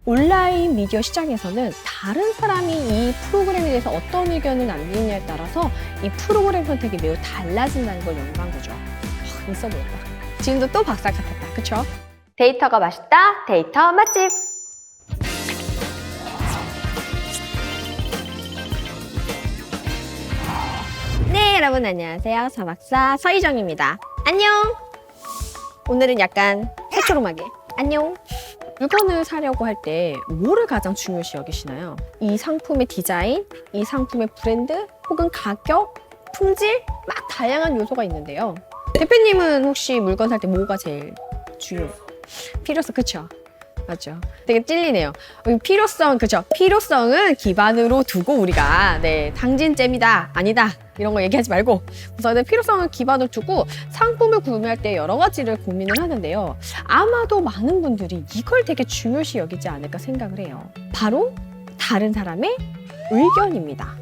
온라인 미디어 시장에서는 다른 사람이 이 프로그램에 대해서 어떤 의견을 남기느냐에 따라서 이 프로그램 선택이 매우 달라진다는 걸 연구한 거죠. 있어 보였다. 지금도 또 박살 같았다. 그쵸? 데이터가 맛있다. 데이터 맛집. 네, 여러분 안녕하세요. 서박사 서희정입니다. 안녕! 오늘은 약간 새초롬하게 안녕! 물건을 사려고 할 때 뭐를 가장 중요시 여기시나요? 이 상품의 디자인, 이 상품의 브랜드, 혹은 가격, 품질, 막 다양한 요소가 있는데요. 대표님은 혹시 물건 살 때 뭐가 제일 중요해요? 필요성, 그쵸? 맞죠? 되게 찔리네요. 필요성, 그쵸? 필요성은 기반으로 두고 우리가 당진잼이다, 아니다 이런 거 얘기하지 말고 우선은 필요성을 기반으로 두고 상품을 구매할 때 여러 가지를 고민을 하는데요. 아마도 많은 분들이 이걸 되게 중요시 여기지 않을까 생각을 해요. 바로 다른 사람의 의견입니다.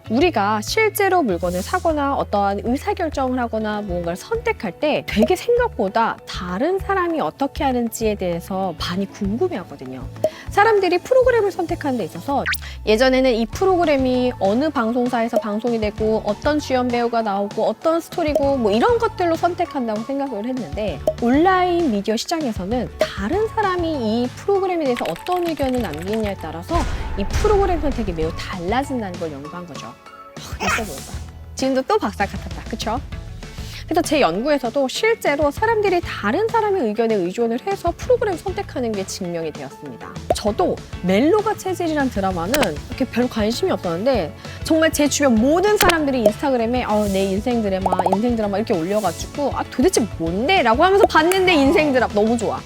우리가 실제로 물건을 사거나 어떠한 의사결정을 하거나 무언가를 선택할 때 되게 생각보다 다른 사람이 어떻게 하는지에 대해서 많이 궁금해하거든요. 사람들이 프로그램을 선택하는 데 있어서 예전에는 이 프로그램이 어느 방송사에서 방송이 되고 어떤 주연 배우가 나오고 어떤 스토리고 뭐 이런 것들로 선택한다고 생각을 했는데 온라인 미디어 시장에서는 다른 사람이 이 프로그램에 대해서 어떤 의견을 남기느냐에 따라서 이 프로그램 선택이 매우 달라진다는 걸 연구한 거죠. 있어 보인다. 지금도 또 박살 같았다. 그쵸? 그래서 제 연구에서도 실제로 사람들이 다른 사람의 의견에 의존을 해서 프로그램 선택하는 게 증명이 되었습니다. 저도 멜로가 체질이란 드라마는 이렇게 별로 관심이 없었는데 정말 제 주변 모든 사람들이 인스타그램에 내 인생 드라마 이렇게 올려가지고 도대체 뭔데? 라고 하면서 봤는데 인생 드라마 너무 좋아.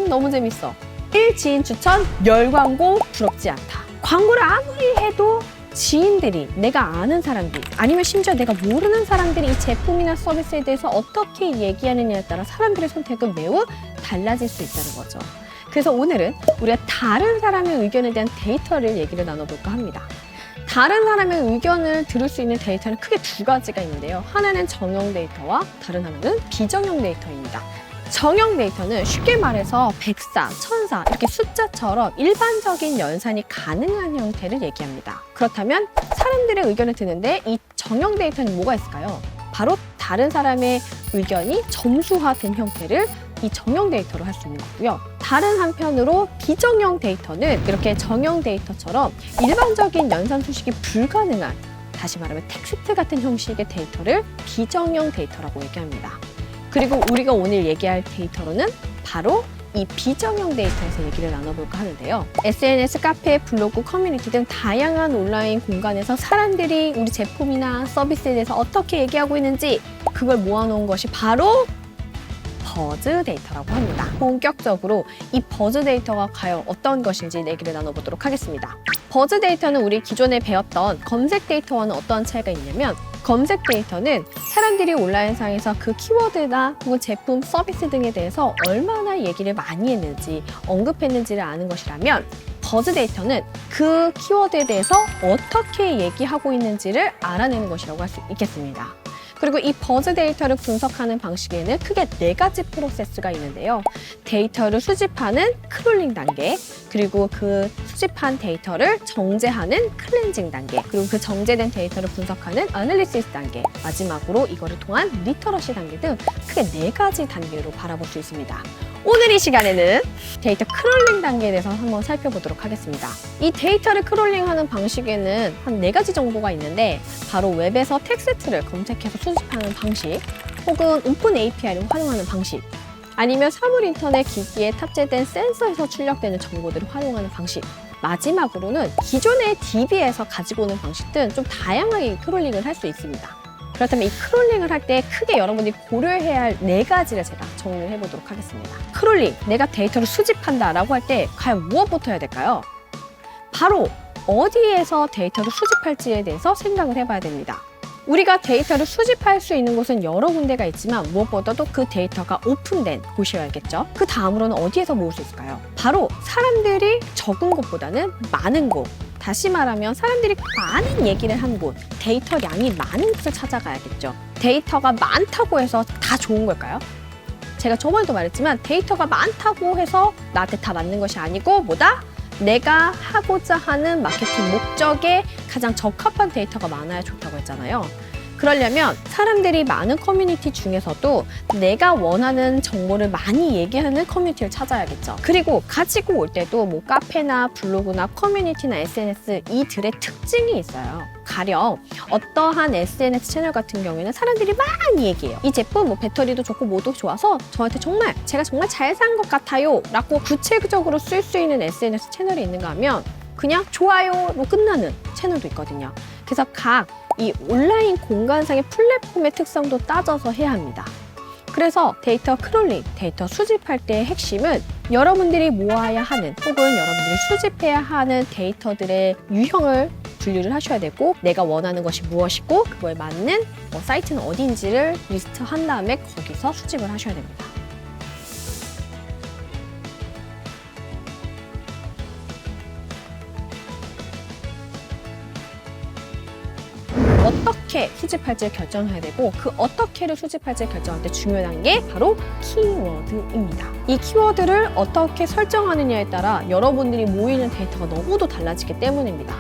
너무 재밌어. 1지인 추천, 열광고, 부럽지 않다. 광고를 아무리 해도 지인들이, 내가 아는 사람들, 아니면 심지어 내가 모르는 사람들이 이 제품이나 서비스에 대해서 어떻게 얘기하느냐에 따라 사람들의 선택은 매우 달라질 수 있다는 거죠. 그래서 오늘은 우리가 다른 사람의 의견에 대한 데이터를 얘기를 나눠볼까 합니다. 다른 사람의 의견을 들을 수 있는 데이터는 크게 두 가지가 있는데요. 하나는 정형 데이터와 다른 하나는 비정형 데이터입니다. 정형 데이터는 쉽게 말해서 100사, 1000사 이렇게 숫자처럼 일반적인 연산이 가능한 형태를 얘기합니다. 그렇다면 사람들의 의견을 듣는데 이 정형 데이터는 뭐가 있을까요? 바로 다른 사람의 의견이 점수화된 형태를 이 정형 데이터로 할 수 있는 거고요. 다른 한편으로 비정형 데이터는 이렇게 정형 데이터처럼 일반적인 연산 수식이 불가능한, 다시 말하면 텍스트 같은 형식의 데이터를 비정형 데이터라고 얘기합니다. 그리고 우리가 오늘 얘기할 데이터로는 바로 이 비정형 데이터에서 얘기를 나눠볼까 하는데요. SNS, 카페, 블로그, 커뮤니티 등 다양한 온라인 공간에서 사람들이 우리 제품이나 서비스에 대해서 어떻게 얘기하고 있는지 그걸 모아놓은 것이 바로 버즈 데이터라고 합니다. 본격적으로 이 버즈 데이터가 과연 어떤 것인지 얘기를 나눠보도록 하겠습니다. 버즈 데이터는 우리 기존에 배웠던 검색 데이터와는 어떤 차이가 있냐면 검색 데이터는 사람들이 온라인상에서 그 키워드나 혹은 제품, 서비스 등에 대해서 얼마나 얘기를 많이 했는지, 언급했는지를 아는 것이라면 버즈 데이터는 그 키워드에 대해서 어떻게 얘기하고 있는지를 알아내는 것이라고 할 수 있겠습니다. 그리고 이 버즈 데이터를 분석하는 방식에는 크게 4가지 프로세스가 있는데요. 데이터를 수집하는 크롤링 단계, 그리고 그 수집한 데이터를 정제하는 클렌징 단계, 그리고 그 정제된 데이터를 분석하는 애널리시스 단계, 마지막으로 이거를 통한 리터러시 단계 등 크게 4가지 단계로 바라볼 수 있습니다. 오늘 이 시간에는 데이터 크롤링 단계에 대해서 한번 살펴보도록 하겠습니다. 이 데이터를 크롤링하는 방식에는 한 4가지 정도가 있는데 바로 웹에서 텍스트를 검색해서 수집하는 방식, 혹은 오픈 API를 활용하는 방식, 아니면 사물 인터넷 기기에 탑재된 센서에서 출력되는 정보들을 활용하는 방식, 마지막으로는 기존의 DB에서 가지고 오는 방식 등 좀 다양하게 크롤링을 할 수 있습니다. 그렇다면 이 크롤링을 할 때 크게 여러분들이 고려해야 할 4가지를 제가 정리를 해보도록 하겠습니다. 크롤링, 내가 데이터를 수집한다라고 할 때 과연 무엇부터 해야 될까요? 바로 어디에서 데이터를 수집할지에 대해서 생각을 해봐야 됩니다. 우리가 데이터를 수집할 수 있는 곳은 여러 군데가 있지만 무엇보다도 그 데이터가 오픈된 곳이어야겠죠. 그 다음으로는 어디에서 모을 수 있을까요? 바로 사람들이 적은 곳보다는 많은 곳, 다시 말하면 사람들이 많은 얘기를 한 곳, 데이터량이 많은 곳을 찾아가야겠죠. 데이터가 많다고 해서 다 좋은 걸까요? 제가 저번에도 말했지만 데이터가 많다고 해서 나한테 다 맞는 것이 아니고 뭐다? 내가 하고자 하는 마케팅 목적에 가장 적합한 데이터가 많아야 좋다고 했잖아요. 그러려면 사람들이 많은 커뮤니티 중에서도 내가 원하는 정보를 많이 얘기하는 커뮤니티를 찾아야겠죠. 그리고 가지고 올 때도 뭐 카페나 블로그나 커뮤니티나 SNS 이들의 특징이 있어요. 가령 어떠한 SNS 채널 같은 경우에는 사람들이 많이 얘기해요. 이 제품 뭐 배터리도 좋고 뭐도 좋아서 저한테 제가 정말 잘 산 것 같아요 라고 구체적으로 쓸 수 있는 SNS 채널이 있는가 하면 그냥 좋아요로 끝나는 채널도 있거든요. 그래서 각 이 온라인 공간상의 플랫폼의 특성도 따져서 해야 합니다. 그래서 데이터 크롤링, 데이터 수집할 때의 핵심은 여러분들이 모아야 하는 혹은 여러분들이 수집해야 하는 데이터들의 유형을 분류를 하셔야 되고 내가 원하는 것이 무엇이고 그거에 맞는 사이트는 어디인지를 리스트한 다음에 거기서 수집을 하셔야 됩니다. 어떻게 수집할지 결정해야 되고 그 어떻게를 수집할지 결정할 때 중요한 게 바로 키워드입니다. 이 키워드를 어떻게 설정하느냐에 따라 여러분들이 모이는 데이터가 너무도 달라지기 때문입니다.